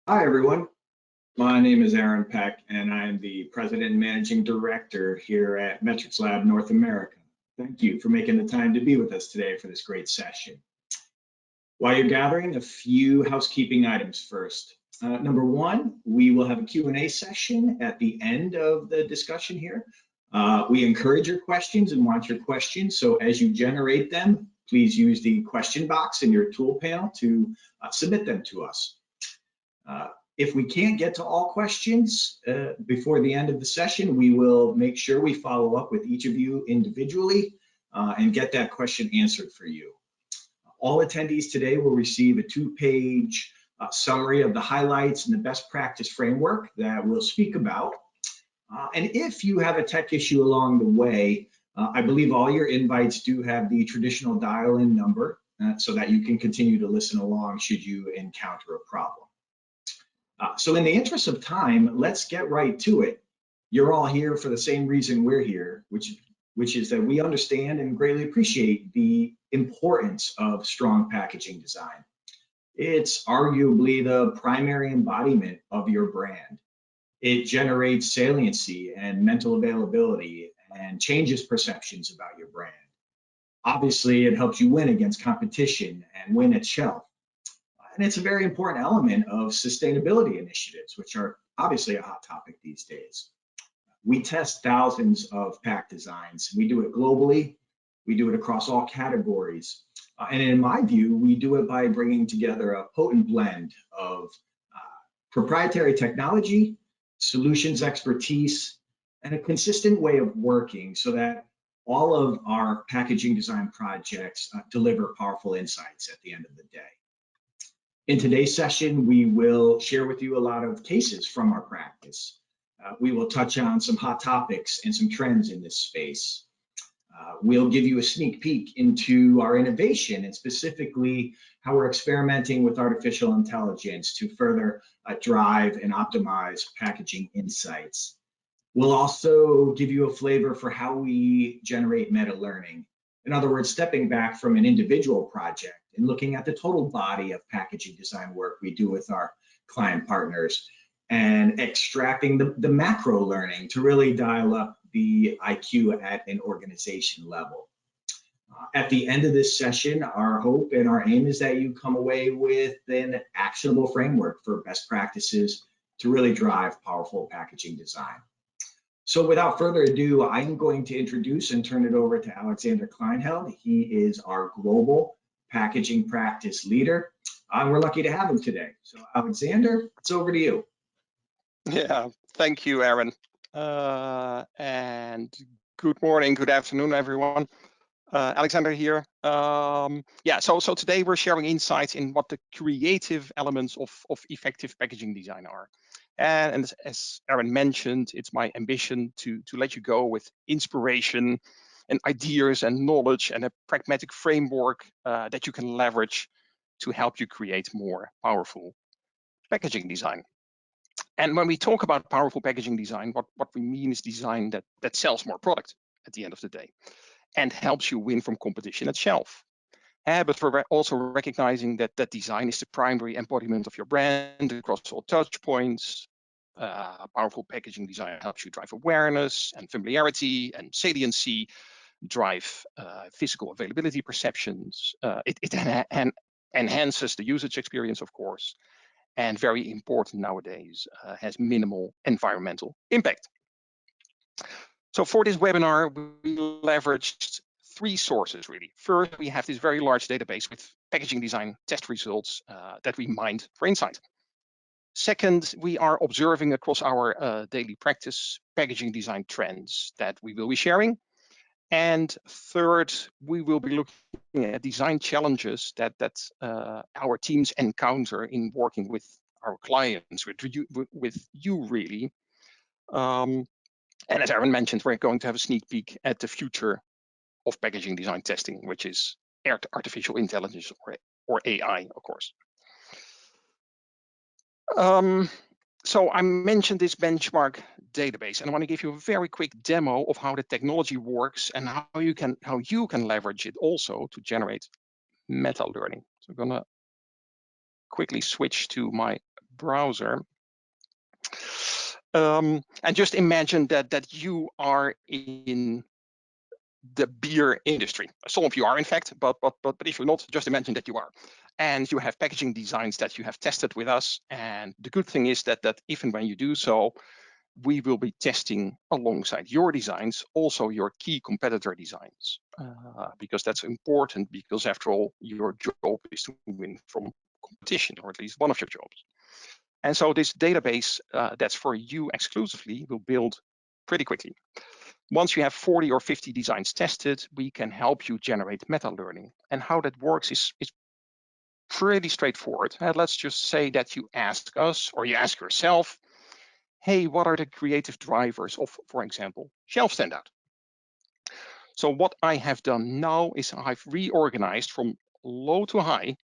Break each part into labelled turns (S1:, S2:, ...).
S1: Hi, everyone. My name is Aaron Peck, and I'm the President and Managing Director here at MetrixLab North America. Thank you for making the time to be with us today for this great session. While you're gathering, a few housekeeping items first. Number one, we will have a Q&A session at the end of the discussion here. We encourage your questions and want your questions, so as you generate them, please use the question box in your tool panel to submit them to us. If we can't get to all questions before the end of the session, we will make sure we follow up with each of you individually and get that question answered for you. All attendees today will receive a 2-page summary of the highlights and the best practice framework that we'll speak about. And if you have a tech issue along the way, I believe all your invites do have the traditional dial-in number so that you can continue to listen along should you encounter a problem. So in the interest of time, let's get right to it. You're all here for the same reason we're here, which is that we understand and greatly appreciate the importance of strong packaging design. It's arguably the primary embodiment of your brand. It generates saliency and mental availability and changes perceptions about your brand. Obviously, it helps you win against competition and win at shelf. And it's a very important element of sustainability initiatives, which are obviously a hot topic these days. We test thousands of pack designs. We do it globally. We do it across all categories. And in my view, we do it by bringing together a potent blend of proprietary technology, solutions expertise, and a consistent way of working so that all of our packaging design projects deliver powerful insights at the end of the day. In today's session, we will share with you a lot of cases from our practice. We will touch on some hot topics and some trends in this space. We'll give you a sneak peek into our innovation and specifically how we're experimenting with artificial intelligence to further drive and optimize packaging insights. We'll also give you a flavor for how we generate meta learning. In other words, stepping back from an individual project and looking at the total body of packaging design work we do with our client partners and extracting the macro learning to really dial up the IQ at an organization level. At the end of this session, our hope and our aim is that you come away with an actionable framework for best practices to really drive powerful packaging design. So without further ado, I'm going to introduce and turn it over to Alexander Kleijngeld. He is our global packaging practice leader. We're lucky to have him today. So Alexander, it's over to you.
S2: Yeah, thank you, Aaron. And good morning, good afternoon, everyone. Alexander here. So today we're sharing insights in what the creative elements of effective packaging design are. And as Aaron mentioned, it's my ambition to let you go with inspiration and ideas and knowledge and a pragmatic framework that you can leverage to help you create more powerful packaging design. And when we talk about powerful packaging design, what we mean is design that sells more product at the end of the day and helps you win from competition at shelf. But we're also recognizing that design is the primary embodiment of your brand across all touch points. Powerful packaging design helps you drive awareness and familiarity and saliency, drive physical availability perceptions. It enhances the usage experience, of course, and very important nowadays, has minimal environmental impact. So for this webinar, we leveraged 3 sources, really. First, we have this very large database with packaging design test results that we mined for insight. Second, we are observing across our daily practice packaging design trends that we will be sharing. And third, we will be looking at design challenges that our teams encounter in working with our clients, with you really. And as Aaron mentioned, we're going to have a sneak peek at the future of packaging design testing, which is artificial intelligence or AI, of course. So I mentioned this benchmark database, and I want to give you a very quick demo of how the technology works and how you can leverage it also to generate meta learning. So I'm gonna quickly switch to my browser. And just imagine that you are in the beer industry. Some of you are, in fact, but if you're not, just imagine that you are. And you have packaging designs that you have tested with us. And the good thing is that even when you do so, we will be testing alongside your designs, also your key competitor designs, because that's important, because after all, your job is to win from competition, or at least one of your jobs. And so this database that's for you exclusively will build pretty quickly. Once you have 40 or 50 designs tested, we can help you generate meta learning. And how that works is pretty straightforward. Let's just say that you ask us, or you ask yourself, hey, what are the creative drivers of, for example, shelf standout? So what I have done now is I've reorganized from low to high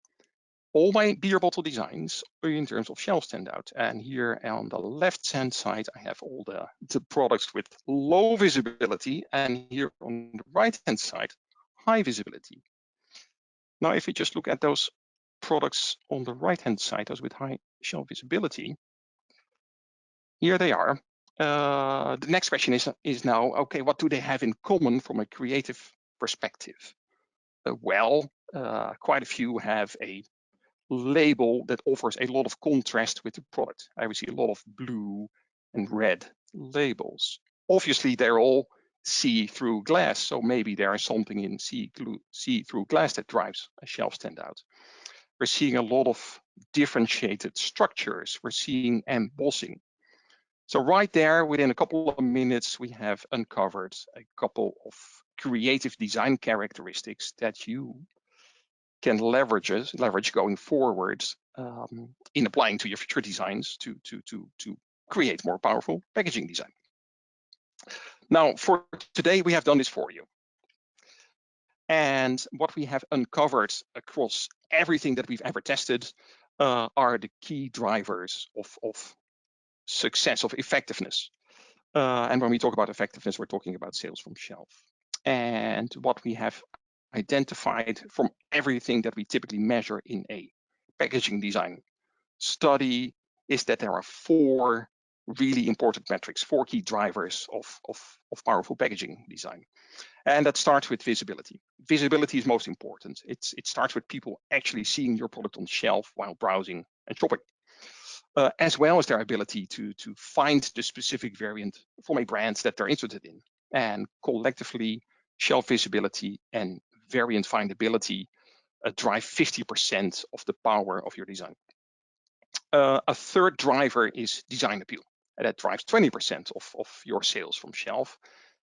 S2: all my beer bottle designs in terms of shelf standout. And here on the left-hand side, I have all the products with low visibility. And here on the right-hand side, high visibility. Now, if we just look at those products on the right-hand side, those with high shelf visibility, here they are. The next question is now, okay, what do they have in common from a creative perspective? Quite a few have a label that offers a lot of contrast with the product. I will see a lot of blue and red labels. Obviously, they're all see-through glass, so maybe there is something in see-through glass that drives a shelf standout. We're seeing a lot of differentiated structures. We're seeing embossing. So right there, within a couple of minutes, we have uncovered a couple of creative design characteristics that you can leverage going forward in applying to your future designs to create more powerful packaging design. Now, for today, we have done this for you. And what we have uncovered across everything that we've ever tested are the key drivers of success, of effectiveness. And when we talk about effectiveness, we're talking about sales from shelf. And what we have identified from everything that we typically measure in a packaging design study is that there are 4 really important metrics, 4 key drivers of powerful packaging design. And that starts with visibility. Visibility is most important. It starts with people actually seeing your product on shelf while browsing and shopping, as well as their ability to find the specific variant from a brand that they're interested in. And collectively, shelf visibility and variant findability drive 50% of the power of your design. A third driver is design appeal, and that drives 20% of your sales from shelf.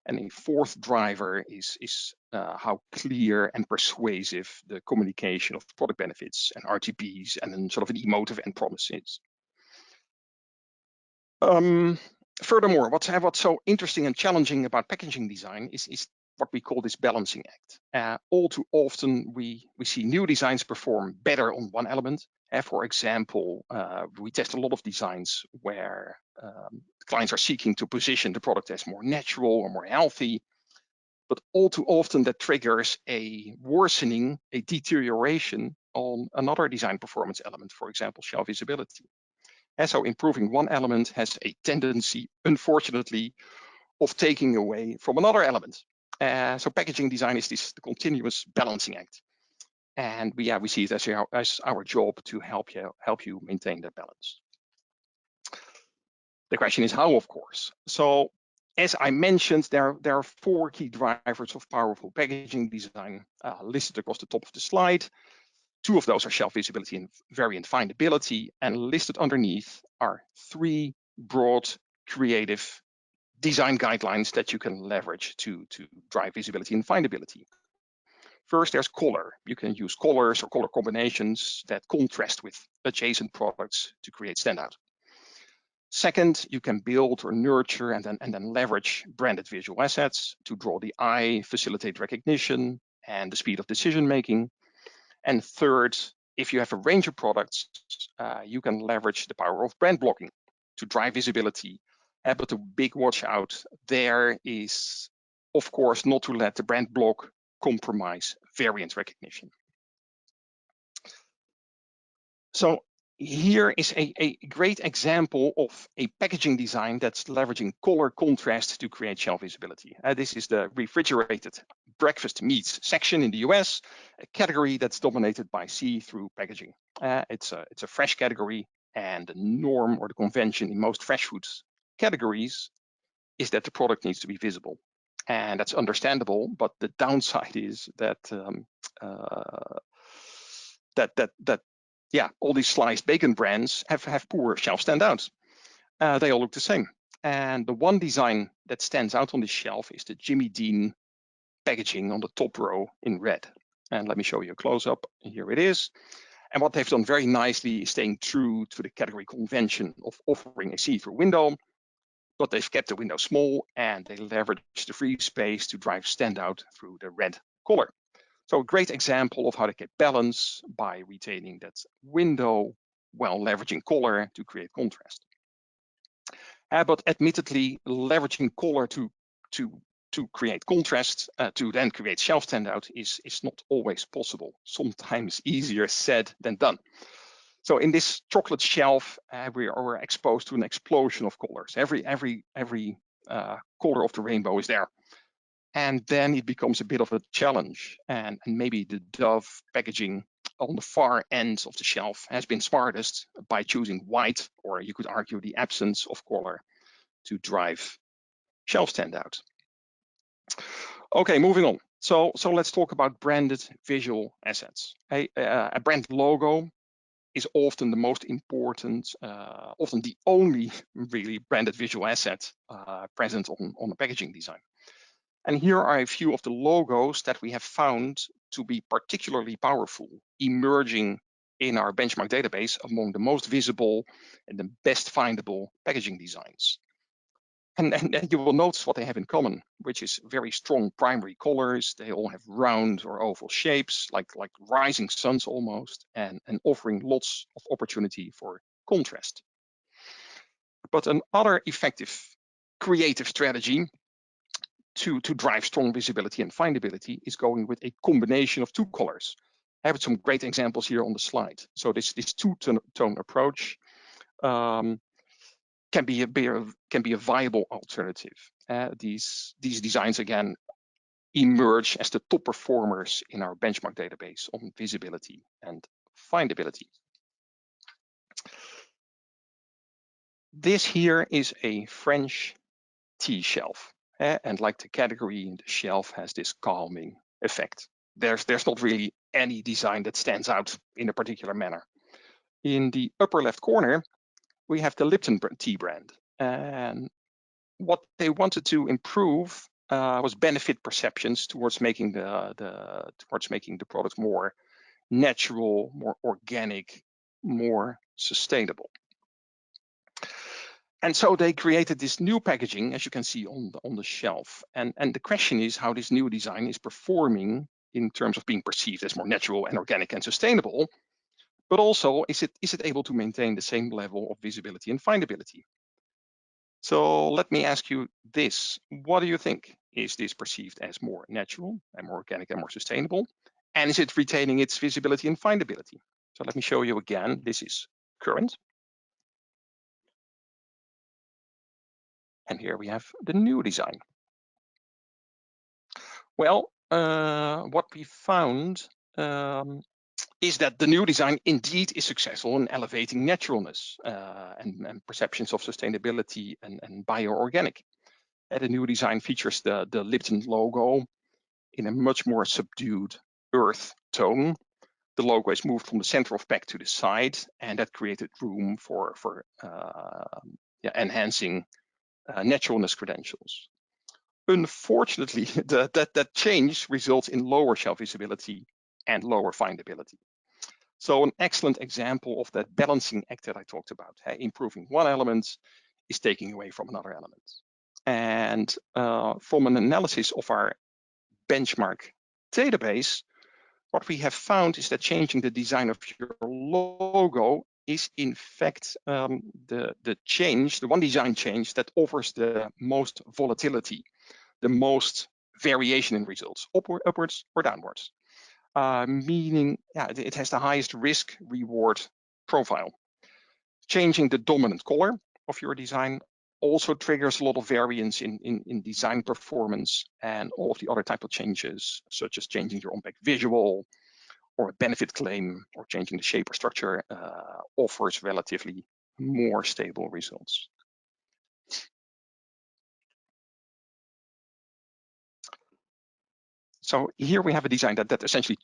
S2: And a fourth driver is how clear and persuasive the communication of product benefits and RTPs and then sort of an emotive end promise is. Furthermore, what's so interesting and challenging about packaging design is what we call this balancing act. All too often, we see new designs perform better on one element. For example, we test a lot of designs where clients are seeking to position the product as more natural or more healthy. But all too often, that triggers a worsening, a deterioration on another design performance element, for example, shelf visibility. And so improving one element has a tendency, unfortunately, of taking away from another element. So packaging design is the continuous balancing act. And we see it as our job to help you maintain that balance. The question is how, of course. So as I mentioned, there are 4 key drivers of powerful packaging design listed across the top of the slide. 2 of those are shelf visibility and variant findability, and listed underneath are 3 broad creative design guidelines that you can leverage to drive visibility and findability. First, there's color. You can use colors or color combinations that contrast with adjacent products to create standout. Second, you can build or nurture and then leverage branded visual assets to draw the eye, facilitate recognition, and the speed of decision making. And third, if you have a range of products, you can leverage the power of brand blocking to drive visibility. But the big watch out there is, of course, not to let the brand block compromise variant recognition. So Here is a great example of a packaging design that's leveraging color contrast to create shelf visibility. This is the refrigerated breakfast meats section in the US, a category that's dominated by see-through packaging. It's a fresh category, and the norm or the convention in most fresh foods categories is that the product needs to be visible. And that's understandable, but the downside is that all these sliced bacon brands have poor shelf standouts. They all look the same. And the one design that stands out on this shelf is the Jimmy Dean packaging on the top row in red. And let me show you a close-up. Here it is. And what they've done very nicely is staying true to the category convention of offering a see-through window, but they've kept the window small and they leverage the free space to drive standout through the red color. So a great example of how to get balance by retaining that window while leveraging color to create contrast. But admittedly, leveraging color to create contrast, to then create shelf standout is not always possible. Sometimes easier said than done. So in this chocolate shelf, we are exposed to an explosion of colors. Every color of the rainbow is there. And then it becomes a bit of a challenge. And maybe the Dove packaging on the far end of the shelf has been smartest by choosing white, or you could argue the absence of color, to drive shelf standout. Okay, moving on. So let's talk about branded visual assets. A brand logo is often the most important, often the only really branded visual asset present on a packaging design. And here are a few of the logos that we have found to be particularly powerful, emerging in our benchmark database among the most visible and the best findable packaging designs. And you will notice what they have in common, which is very strong primary colors. They all have round or oval shapes, like rising suns almost, and offering lots of opportunity for contrast. But another effective creative strategy to drive strong visibility and findability is going with a combination of two colors. I have some great examples here on the slide. So this two-tone approach can be a viable alternative. These designs again emerge as the top performers in our benchmark database on visibility and findability. This here is a French tea shelf, and like the category, the shelf has this calming effect. There's not really any design that stands out in a particular manner. In the upper left corner, we have the Lipton tea brand. And what they wanted to improve was benefit perceptions towards making the product more natural, more organic, more sustainable. And so they created this new packaging, as you can see on the shelf. And the question is how this new design is performing in terms of being perceived as more natural and organic and sustainable, but also is it able to maintain the same level of visibility and findability? So let me ask you this. What do you think? Is this perceived as more natural and more organic and more sustainable? And is it retaining its visibility and findability? So let me show you again. This is current. And here we have the new design. Well, what we found is that the new design indeed is successful in elevating naturalness and perceptions of sustainability and bioorganic. The new design features the Lipton logo in a much more subdued earth tone. The logo is moved from the center of pack to the side, and that created room for enhancing naturalness credentials. Unfortunately, that change results in lower shelf visibility and lower findability. So an excellent example of that balancing act that I talked about. Improving one element is taking away from another element. And from an analysis of our benchmark database, what we have found is that changing the design of your logo is in fact the one design change that offers the most volatility, the most variation in results, upwards or downwards. Meaning it has the highest risk-reward profile. Changing the dominant color of your design also triggers a lot of variance in design performance and all of the other type of changes, such as changing your on-pack visual or a benefit claim or changing the shape or structure offers relatively more stable results. So here we have a design that essentially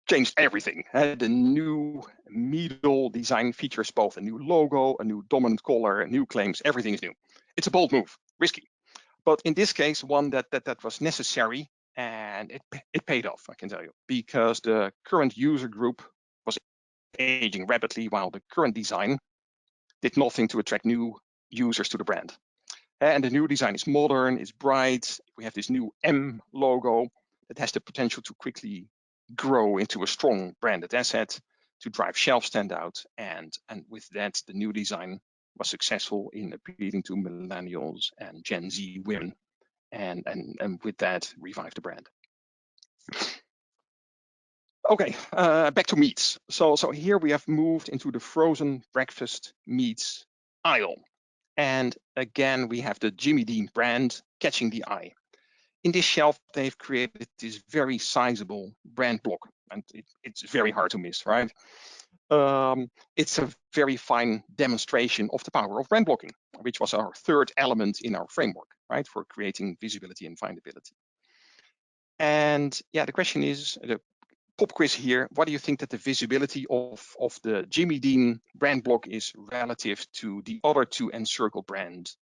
S2: changed everything. The new middle design features both a new logo, a new dominant color, new claims, everything is new. It's a bold move, risky. But in this case, one that was necessary, and it paid off, I can tell you, because the current user group was aging rapidly while the current design did nothing to attract new users to the brand. And the new design is modern, is bright. We have this new M logo that has the potential to quickly grow into a strong branded asset to drive shelf standout. And with that, the new design was successful in appealing to millennials and Gen Z women, and with that, revive the brand. Okay, back to meats. So here we have moved into the frozen breakfast meats aisle. And again, we have the Jimmy Dean brand catching the eye. In this shelf, they've created this very sizable brand block, and it's very hard to miss, right? It's a very fine demonstration of the power of brand blocking, which was our third element in our framework, right, for creating visibility and findability. And yeah, the question is, the pop quiz here, what do you think that the visibility of the Jimmy Dean brand block is relative to the other two encircled brands?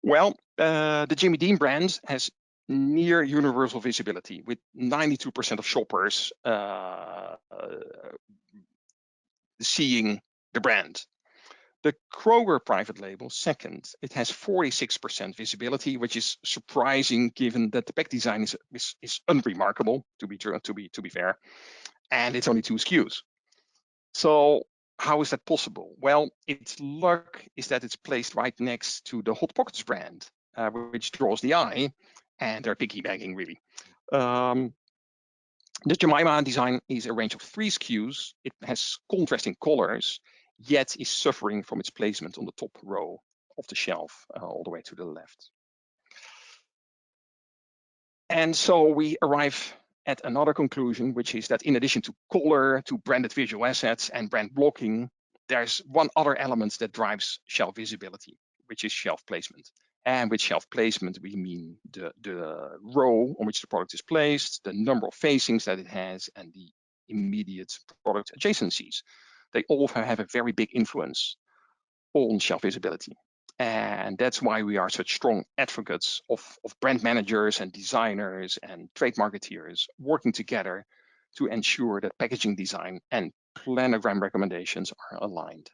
S2: Well, the Jimmy Dean brand has near universal visibility, with 92% of shoppers seeing the brand. The Kroger private label, second, it has 46% visibility, which is surprising given that the pack design is unremarkable, to be fair, and it's only 2 SKUs. So how is that possible? Well, its luck is that it's placed right next to the Hot Pockets brand, which draws the eye, and they're piggybagging really. The Jemima design is a range of 3 SKUs. It has contrasting colors, yet is suffering from its placement on the top row of the shelf, all the way to the left. And so we arrive at another conclusion, which is that in addition to color, to branded visual assets and brand blocking, there's one other element that drives shelf visibility, which is shelf placement. And with shelf placement, we mean the row on which the product is placed, the number of facings that it has, and the immediate product adjacencies. They all have a very big influence on shelf visibility. And that's why we are such strong advocates of brand managers and designers and trade marketeers working together to ensure that packaging design and planogram recommendations are aligned.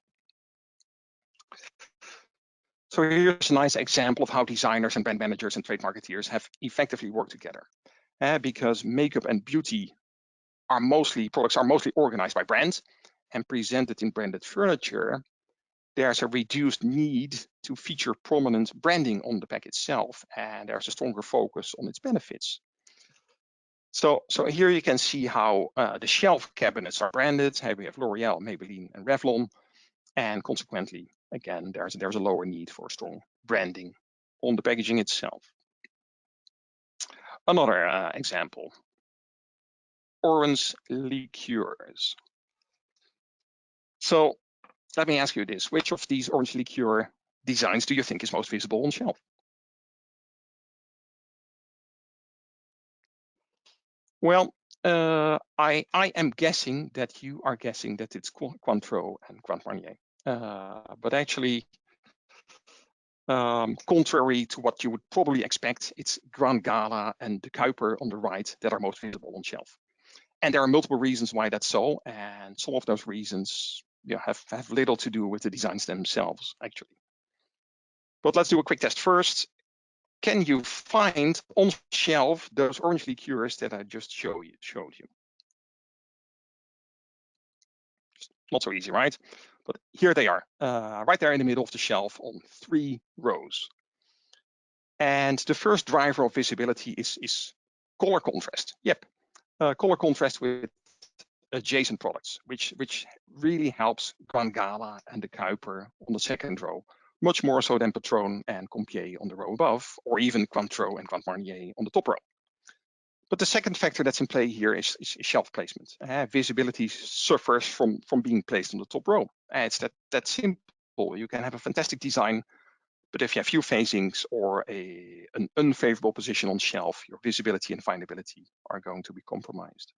S2: So here's a nice example of how designers and brand managers and trade marketeers have effectively worked together. Because makeup and beauty products are mostly organized by brands and presented in branded furniture, there's a reduced need to feature prominent branding on the pack itself, and there's a stronger focus on its benefits. So here you can see how the shelf cabinets are branded. We have L'Oreal, Maybelline, and Revlon, and consequently, again, there's a lower need for strong branding on the packaging itself. Another example, orange liqueurs. So let me ask you this, which of these orange liqueur designs do you think is most visible on shelf? Well, I am guessing that you are guessing that it's Cointreau and Grand Marnier. But actually, contrary to what you would probably expect, it's Grand Gala and the Kuiper on the right that are most visible on shelf. And there are multiple reasons why that's so, and some of those reasons have little to do with the designs themselves, actually. But let's do a quick test first. Can you find on shelf those orange liqueurs that I just showed you? Not so easy, right? But here they are, right there in the middle of the shelf on 3 rows. And the first driver of visibility is color contrast. Yep, color contrast with adjacent products, which really helps Grand Gala and the Kuiper on the second row, much more so than Patron and Compier on the row above, or even Cointreau and Grand Marnier on the top row. But the second factor that's in play here is shelf placement. Visibility suffers from being placed on the top row. It's that simple. You can have a fantastic design, but if you have few facings or an unfavorable position on shelf, your visibility and findability are going to be compromised.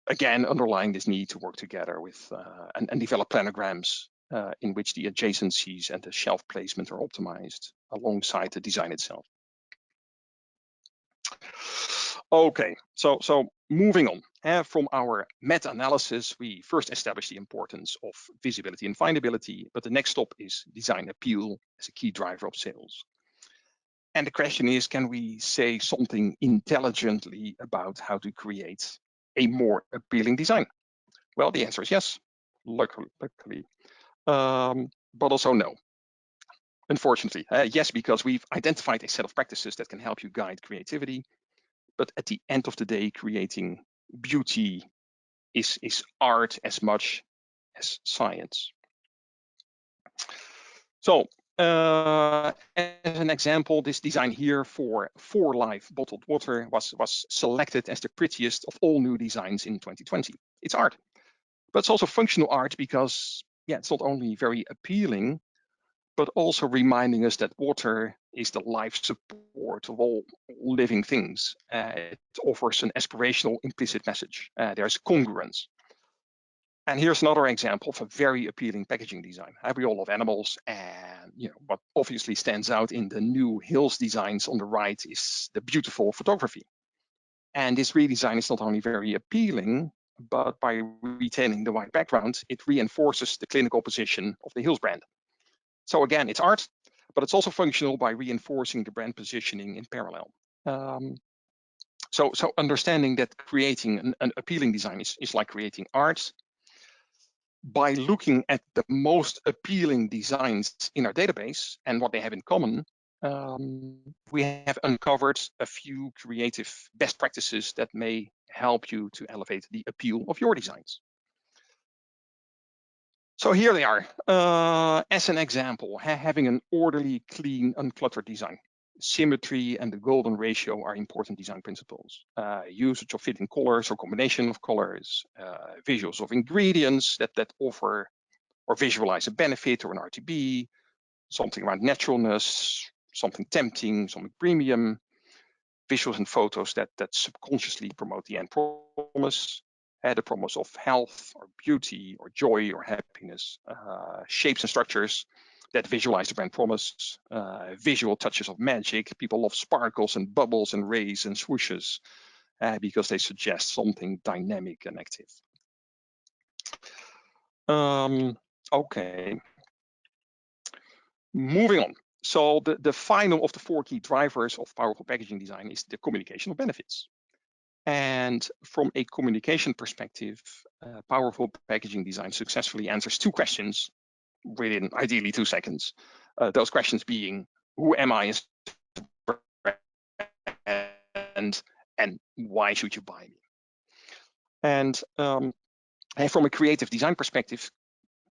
S2: Again, underlying this need to work together with and develop planograms in which the adjacencies and the shelf placement are optimized alongside the design itself. Okay, so moving on. From our meta-analysis, we first established the importance of visibility and findability, but the next stop is design appeal as a key driver of sales. And the question is, can we say something intelligently about how to create a more appealing design? Well, the answer is yes, luckily. But also no. Unfortunately, yes, because we've identified a set of practices that can help you guide creativity. But at the end of the day, creating beauty is art as much as science. So as an example, this design here for 4Life bottled water was selected as the prettiest of all new designs in 2020. It's art, but it's also functional art because, yeah, it's not only very appealing, but also reminding us that water is the life support of all living things. It offers an aspirational implicit message. There's congruence. And here's another example of a very appealing packaging design. We all love animals, and what obviously stands out in the new Hills designs on the right is the beautiful photography. And this redesign is not only very appealing, but by retaining the white background, it reinforces the clinical position of the Hills brand. So again, it's art, but it's also functional by reinforcing the brand positioning in parallel. So understanding that creating an appealing design is like creating art. By looking at the most appealing designs in our database and what they have in common, we have uncovered a few creative best practices that may help you to elevate the appeal of your designs. So here they are. As an example, having an orderly, clean, uncluttered design. Symmetry and the golden ratio are important design principles. Usage of fitting colors or combination of colors, visuals of ingredients that offer or visualize a benefit or an RTB, something around naturalness, something tempting, something premium, visuals and photos that subconsciously promote the end promise, the promise of health or beauty or joy or happiness, shapes and structures that visualize the brand promise, visual touches of magic. People love sparkles and bubbles and rays and swooshes because they suggest something dynamic and active. Okay, moving on. So the final of the 4 key drivers of powerful packaging design is the communication of benefits. And from a communication perspective, powerful packaging design successfully answers 2 questions within ideally 2 seconds. Those questions being, who am I as a brand, and why should you buy me? And from a creative design perspective,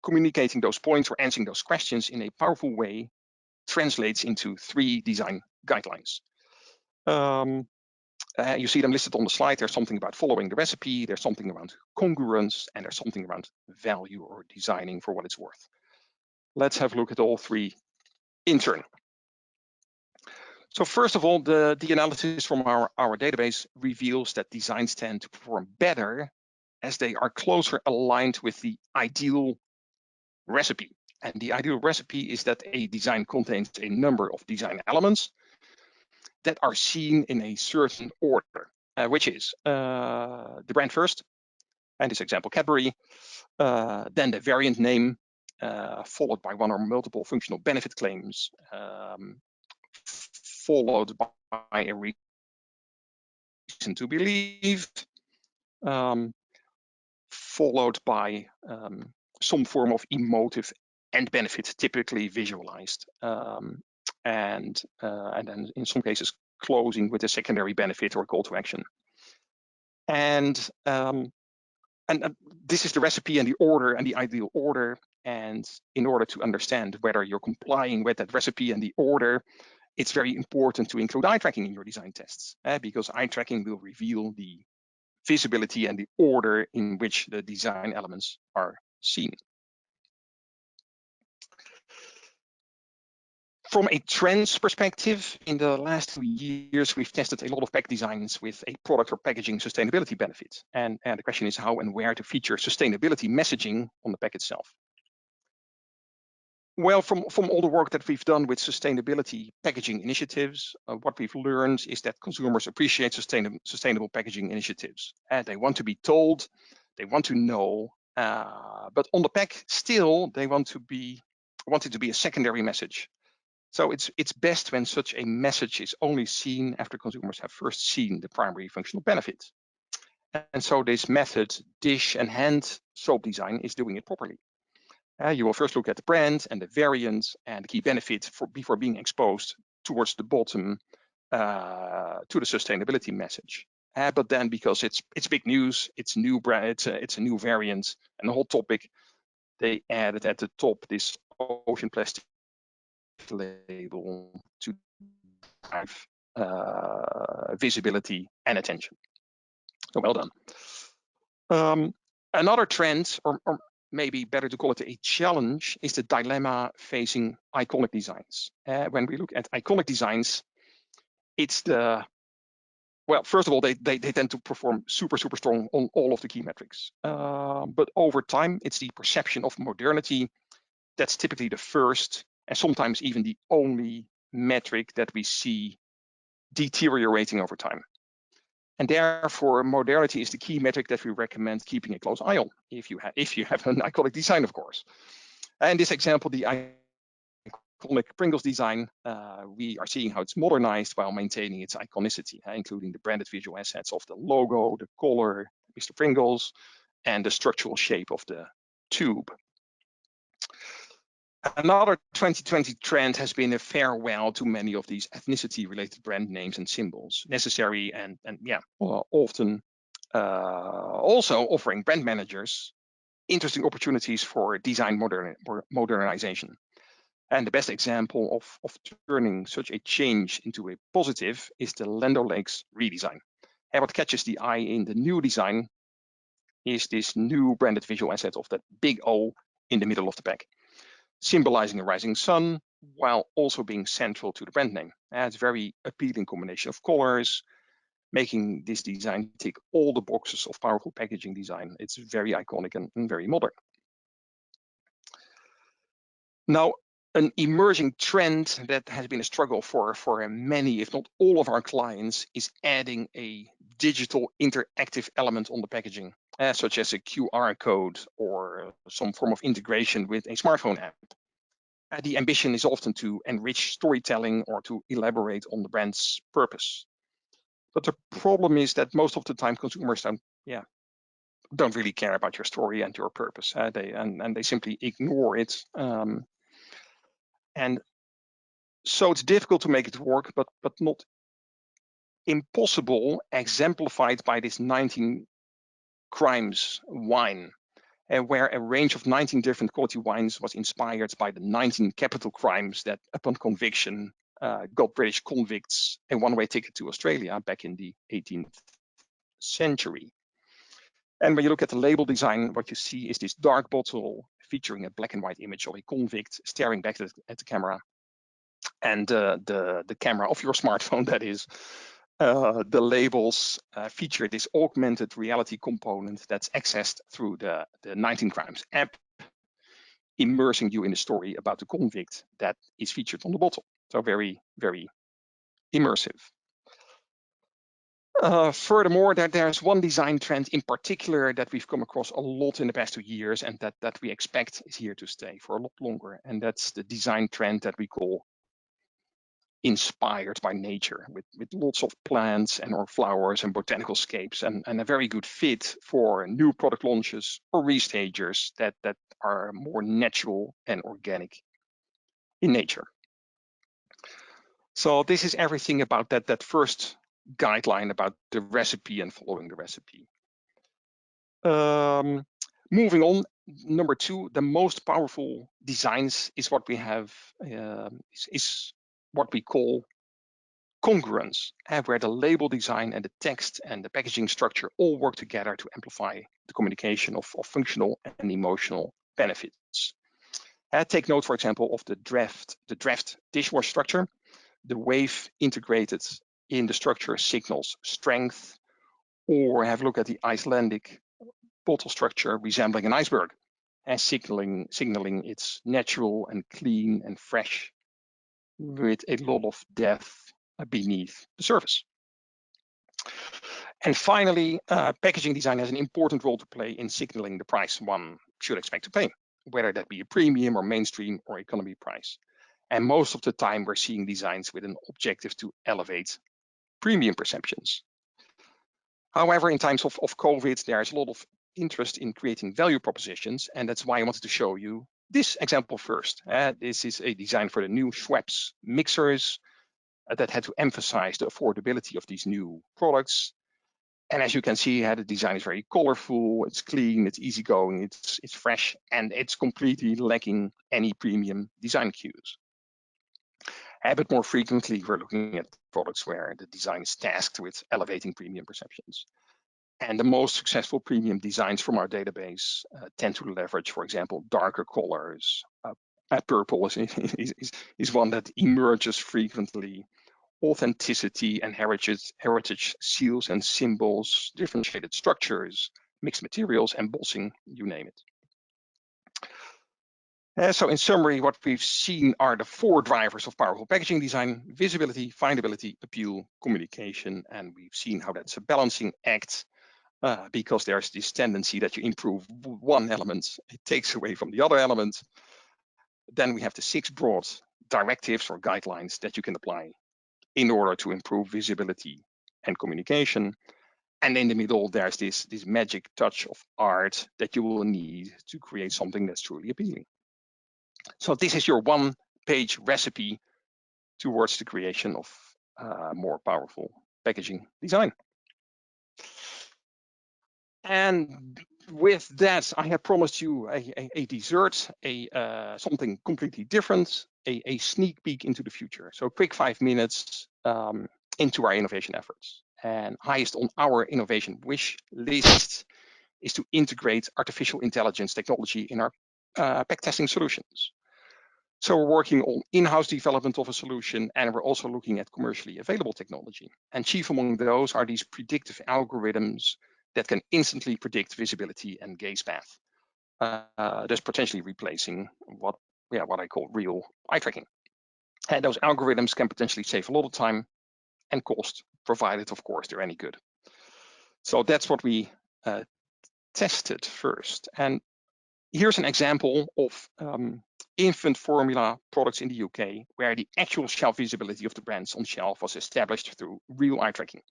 S2: communicating those points or answering those questions in a powerful way translates into 3 design guidelines. You see them listed on the slide. There's something about following the recipe, there's something around congruence, and there's something around value or designing for what it's worth. Let's have a look at all 3 in turn. So first of all, the analysis from our database reveals that designs tend to perform better as they are closer aligned with the ideal recipe. And the ideal recipe is that a design contains a number of design elements that are seen in a certain order, which is the brand first, and this example Cadbury, then the variant name, followed by one or multiple functional benefit claims, followed by a reason to believe, followed by some form of emotive end benefit, typically visualized, and then in some cases closing with a secondary benefit or call to action. And this is the recipe and the order and the ideal order. And in order to understand whether you're complying with that recipe and the order, it's very important to include eye tracking in your design tests, because eye tracking will reveal the visibility and the order in which the design elements are seen. From a trends perspective, in the last 2 years, we've tested a lot of pack designs with a product or packaging sustainability benefit. And the question is how and where to feature sustainability messaging on the pack itself. Well, from all the work that we've done with sustainability packaging initiatives, what we've learned is that consumers appreciate sustainable packaging initiatives. They want to be told, they want to know, but on the pack, still, they want it to be a secondary message. So it's best when such a message is only seen after consumers have first seen the primary functional benefit. And so this method, dish and hand soap design, is doing it properly. You will first look at the brand and the variant and the key benefit before being exposed towards the bottom to the sustainability message. But then, because it's big news, it's new brand, it's a new variant and a hot topic, they added at the top this ocean plastic label to drive visibility and attention. So well done. Another trend, or maybe better to call it a challenge, is the dilemma facing iconic designs. When we look at iconic designs, it's first of all, they tend to perform super strong on all of the key metrics. But over time, it's the perception of modernity that's typically the first and sometimes even the only metric that we see deteriorating over time. And therefore, modernity is the key metric that we recommend keeping a close eye on if you have an iconic design, of course. In this example, the iconic Pringles design, we are seeing how it's modernized while maintaining its iconicity, including the branded visual assets of the logo, the color, Mr. Pringles, and the structural shape of the tube. Another 2020 trend has been a farewell to many of these ethnicity-related brand names and symbols, necessary and often also offering brand managers interesting opportunities for design modernization. And the best example of turning such a change into a positive is the Land O'Lakes redesign. And what catches the eye in the new design is this new branded visual asset of that big O in the middle of the pack, symbolizing a rising sun while also being central to the brand name. It's a very appealing combination of colors, making this design tick all the boxes of powerful packaging design. It's very iconic and very modern. Now, an emerging trend that has been a struggle for many, if not all of our clients, is adding a digital interactive element on the packaging, such as a QR code or some form of integration with a smartphone app. The ambition is often to enrich storytelling or to elaborate on the brand's purpose. But the problem is that most of the time consumers don't really care about your story and your purpose. They simply ignore it. And so it's difficult to make it work, but not impossible, exemplified by this 19 Crimes wine, where a range of 19 different quality wines was inspired by the 19 capital crimes that, upon conviction, got British convicts a one-way ticket to Australia back in the 18th century. And when you look at the label design, what you see is this dark bottle featuring a black and white image of a convict staring back at the camera. And the camera of your smartphone, that is. The labels feature this augmented reality component that's accessed through the 19 Crimes app, immersing you in the story about the convict that is featured on the bottle. So very, very immersive. Furthermore, there's one design trend in particular that we've come across a lot in the past 2 years and that we expect is here to stay for a lot longer. And that's the design trend that we call inspired by nature, with lots of plants and or flowers and botanical scapes, and a very good fit for new product launches or restagers that are more natural and organic in nature. So this is everything about that first guideline about the recipe and following the recipe. Moving on, number 2, the most powerful designs is what we have, is what we call congruence, where the label design and the text and the packaging structure all work together to amplify the communication of functional and emotional benefits. Take note, for example, of the draft dishwash structure. The wave integrated in the structure signals strength, or have a look at the Icelandic bottle structure resembling an iceberg, and signaling it's natural and clean and fresh with a lot of depth beneath the surface. And finally, packaging design has an important role to play in signaling the price one should expect to pay, whether that be a premium or mainstream or economy price. And most of the time we're seeing designs with an objective to elevate premium perceptions. However, in times of COVID, there's a lot of interest in creating value propositions, and that's why I wanted to show you this example first. This is a design for the new Schweppes mixers that had to emphasize the affordability of these new products. And as you can see, the design is very colorful, it's clean, it's easygoing, it's fresh, and it's completely lacking any premium design cues. But more frequently, we're looking at products where the design is tasked with elevating premium perceptions. And the most successful premium designs from our database tend to leverage, for example, darker colors. Purple is one that emerges frequently. Authenticity and heritage seals and symbols, differentiated structures, mixed materials, embossing, you name it. So in summary, what we've seen are the 4 drivers of powerful packaging design: visibility, findability, appeal, communication. And we've seen how that's a balancing act because there's this tendency that you improve one element, it takes away from the other element. Then we have the 6 broad directives or guidelines that you can apply in order to improve visibility and communication. And in the middle, there's this magic touch of art that you will need to create something that's truly appealing. So this is your 1-page recipe towards the creation of more powerful packaging design. And with that, I have promised you a dessert, something completely different, a sneak peek into the future. So a quick 5 minutes into our innovation efforts. And highest on our innovation wish list is to integrate artificial intelligence technology in our pack testing solutions. So we're working on in-house development of a solution, and we're also looking at commercially available technology. And chief among those are these predictive algorithms that can instantly predict visibility and gaze path, thus potentially replacing what I call real eye tracking. And those algorithms can potentially save a lot of time and cost, provided, of course, they're any good. So that's what we tested first. And here's an example of infant formula products in the UK, where the actual shelf visibility of the brands on shelf was established through real eye tracking.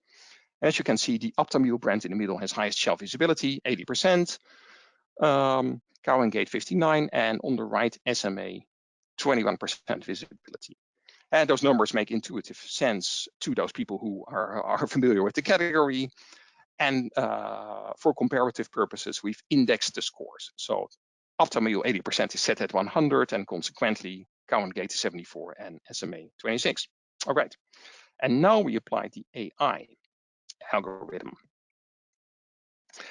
S2: As you can see, the Aptamil brand in the middle has highest shelf visibility, 80%, Kleijngeld 59%, and on the right, SMA, 21% visibility. And those numbers make intuitive sense to those people who are familiar with the category. And for comparative purposes, we've indexed the scores. So Aptamil 80% is set at 100, and consequently, Kleijngeld is 74 and SMA 26. All right. And now we apply the AI algorithm.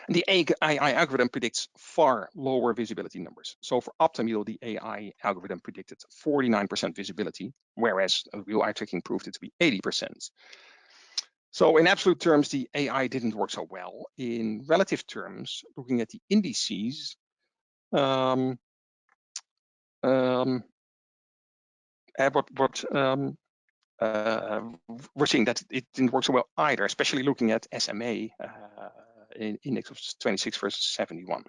S2: And the AI algorithm predicts far lower visibility numbers. So for Aptamil, the AI algorithm predicted 49% visibility, whereas real eye tracking proved it to be 80%. So in absolute terms, the AI didn't work so well. In relative terms, looking at the indices, we're seeing that it didn't work so well either, especially looking at SMA index of 26 versus 71.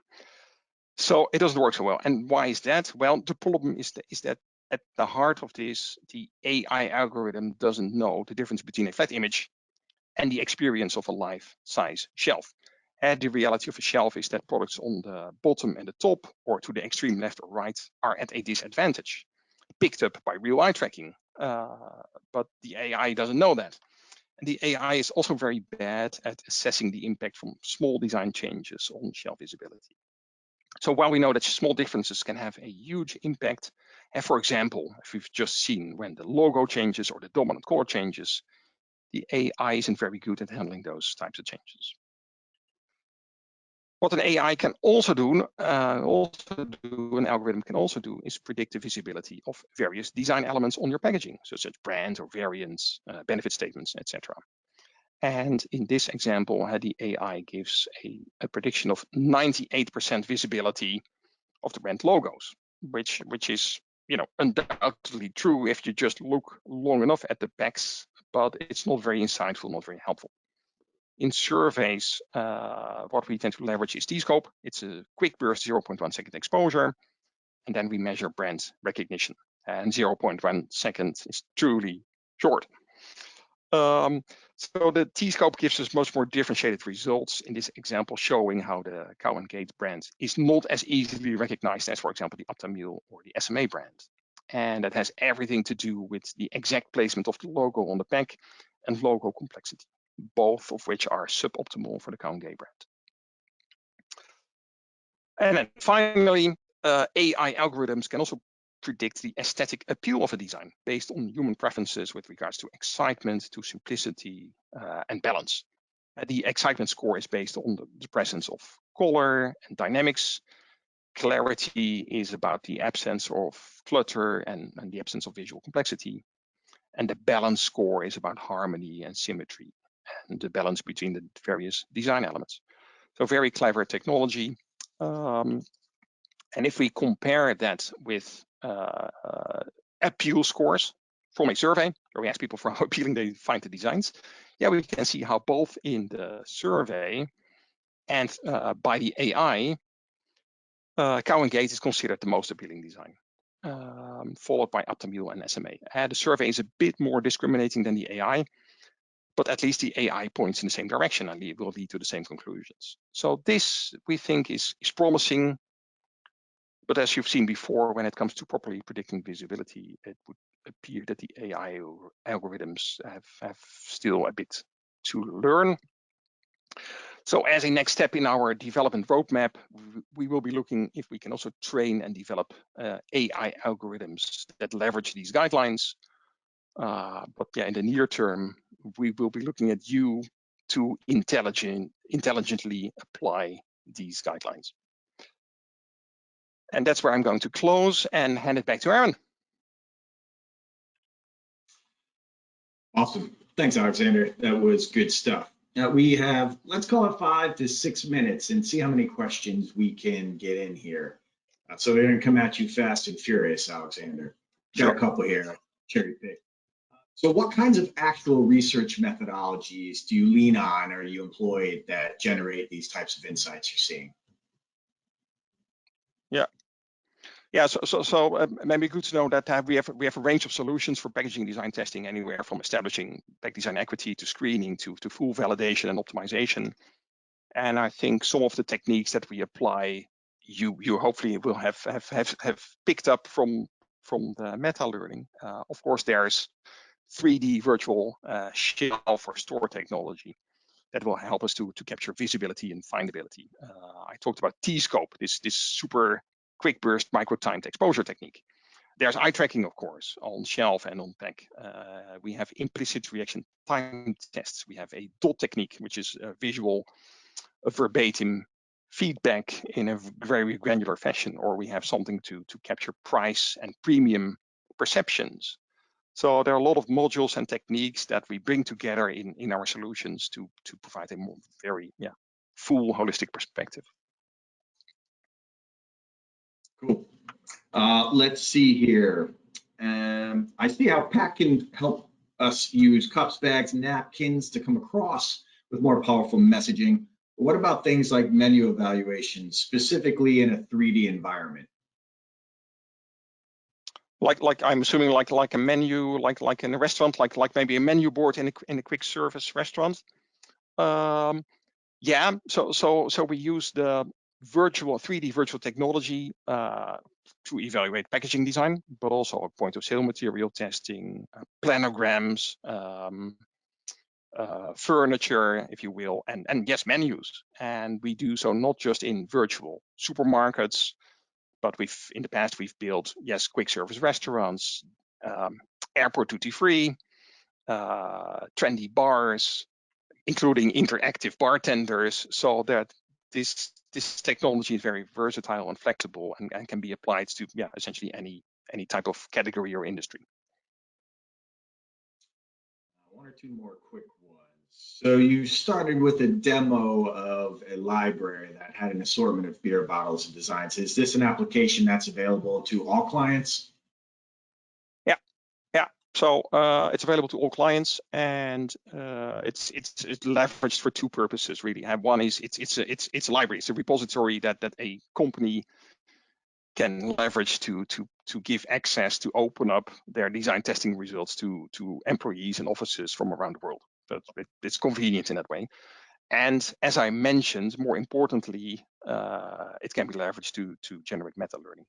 S2: So it doesn't work so well. And why is that? Well, the problem is that at the heart of this, the AI algorithm doesn't know the difference between a flat image and the experience of a life-size shelf. And the reality of a shelf is that products on the bottom and the top, or to the extreme left or right, are at a disadvantage, picked up by real eye tracking. But the AI doesn't know that. The AI is also very bad at assessing the impact from small design changes on shelf visibility. So while we know that small differences can have a huge impact, and for example, if we've just seen when the logo changes or the dominant color changes, the AI isn't very good at handling those types of changes. What an AI can also do, an algorithm can also do, is predict the visibility of various design elements on your packaging, such as brand or variants, benefit statements, etc. And in this example, the AI gives a prediction of 98% visibility of the brand logos, which is undoubtedly true if you just look long enough at the packs, but it's not very insightful, not very helpful. In surveys, what we tend to leverage is T-scope. It's a quick burst 0.1 second exposure, and then we measure brand recognition. And 0.1 second is truly short. So the T-scope gives us much more differentiated results in this example, showing how the Kleijngeld brand is not as easily recognized as, for example, the Aptamil or the SMA brand. And that has everything to do with the exact placement of the logo on the pack and logo complexity, both of which are suboptimal for the Kleijngeld brand. And then finally, AI algorithms can also predict the aesthetic appeal of a design based on human preferences with regards to excitement, to simplicity, and balance. The excitement score is based on the presence of color and dynamics. Clarity is about the absence of clutter and the absence of visual complexity. And the balance score is about harmony and symmetry and the balance between the various design elements. So very clever technology. And if we compare that with appeal scores from a survey, where we ask people for how appealing they find the designs, we can see how both in the survey and by the AI, Kleijngeld is considered the most appealing design, followed by Aptamil and SMA. The survey is a bit more discriminating than the AI, but at least the AI points in the same direction and it will lead to the same conclusions. So this, we think, is promising. But as you've seen before, when it comes to properly predicting visibility, it would appear that the AI algorithms have still a bit to learn. So as a next step in our development roadmap, we will be looking if we can also train and develop AI algorithms that leverage these guidelines. But in the near term, we will be looking at you to intelligently apply these guidelines. And that's where I'm going to close and hand it back to Aaron.
S1: Awesome. Thanks, Alexander. That was good stuff. Now we have, let's call it 5 to 6 minutes and see how many questions we can get in here. So they're going to come at you fast and furious, Alexander. Got a couple here, cherry pick. So what kinds of actual research methodologies do you lean on or you employ that generate these types of insights you're seeing?
S2: So maybe good to know that we have a range of solutions for packaging design testing, anywhere from establishing pack design equity to screening to full validation and optimization. And I think some of the techniques that we apply, you hopefully will have picked up from the meta learning. Of course, there's 3D virtual shelf or store technology that will help us to capture visibility and findability. I talked about T-scope, this super quick burst micro-timed exposure technique. There's eye tracking, of course, on shelf and on pack. We have implicit reaction time tests. We have a dot technique, which is a visual, verbatim feedback in a very granular fashion, or we have something to capture price and premium perceptions. So there are a lot of modules and techniques that we bring together in our solutions to provide a more very full holistic perspective.
S1: Cool. Let's see here. I see how Pat can help us use cups, bags, napkins to come across with more powerful messaging. But what about things like menu evaluation, specifically in a 3D environment?
S2: Like I'm assuming like a menu, like in a restaurant, like maybe a menu board in a quick service restaurant. So we use the 3D virtual technology to evaluate packaging design, but also point of sale material testing, planograms, furniture, if you will, and yes, menus. And we do so not just in virtual supermarkets, but in the past we've built, yes, quick service restaurants, airport duty-free, trendy bars, including interactive bartenders, so that this technology is very versatile and flexible and can be applied to essentially any type of category or industry.
S1: One or two more quick ones. So you started with a demo of a library that had an assortment of beer bottles and designs. Is this an application that's available to all clients?
S2: Yeah. So it's available to all clients, and it's leveraged for two purposes really. One is it's a library, it's a repository that a company can leverage to give access to open up their design testing results to employees and offices from around the world. So it's convenient in that way. And as I mentioned, more importantly, it can be leveraged to generate meta learning,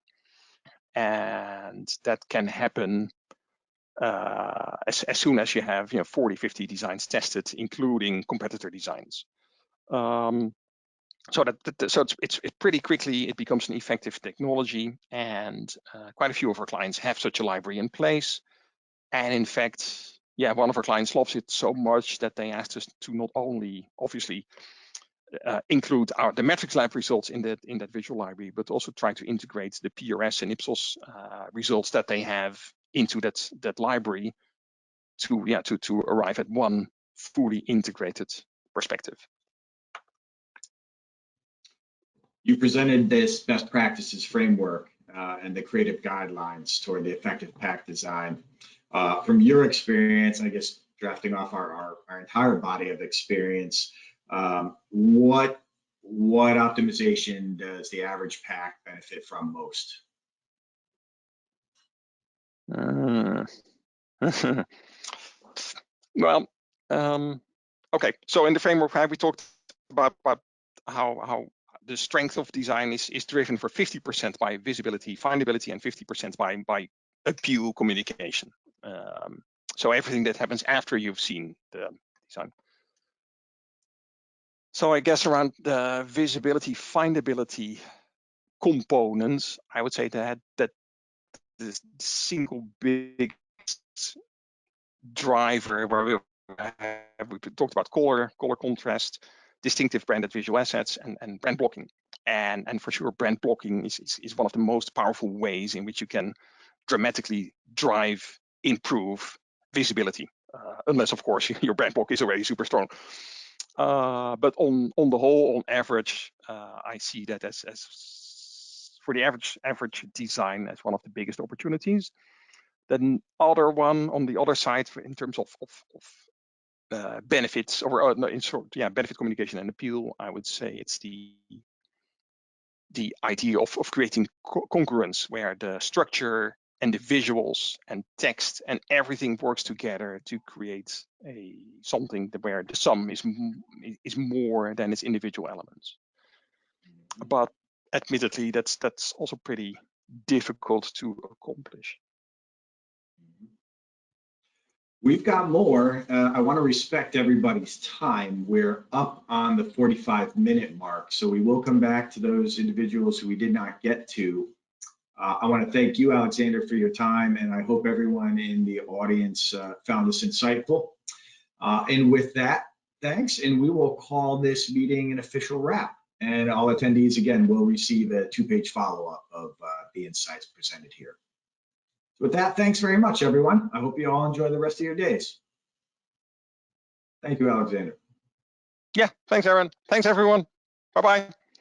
S2: and that can happen as soon as you have 40, 50 designs tested, including competitor designs. So it's pretty quickly it becomes an effective technology, and quite a few of our clients have such a library in place. And in fact, one of our clients loves it so much that they asked us to not only obviously include the MetrixLab results in that visual library, but also try to integrate the PRS and Ipsos results that they have into that library to arrive at one fully integrated perspective.
S1: You presented this best practices framework and the creative guidelines toward the effective pack design. From your experience, I guess drafting off our entire body of experience, what optimization does the average pack benefit from most?
S2: Well, okay. So in the framework, we talked about how the strength of design is driven for 50% by visibility, findability, and 50% by appeal communication. So everything that happens after you've seen the design. So I guess around the visibility, findability components, I would say that the single biggest driver where we talked about color contrast, distinctive branded visual assets, and brand blocking. And for sure, brand blocking is one of the most powerful ways in which you can dramatically improve visibility, unless of course your brand block is already super strong. But on the whole, on average, I see that as for the average design as one of the biggest opportunities. Then other one on the other side in terms of benefits or in short, benefit communication and appeal, I would say it's the idea of creating congruence, where the structure and the visuals and text and everything works together to create something where the sum is more than its individual elements. But admittedly, that's also pretty difficult to accomplish.
S1: We've got more. I want to respect everybody's time. We're up on the 45-minute mark, so we will come back to those individuals who we did not get to. I want to thank you, Alexander, for your time, and I hope everyone in the audience found this insightful. And with that, thanks, and we will call this meeting an official wrap. And all attendees, again, will receive a 2-page follow-up of the insights presented here. With that, thanks very much, everyone. I hope you all enjoy the rest of your days. Thank you, Alexander.
S2: Yeah, thanks, Aaron. Thanks, everyone. Bye-bye.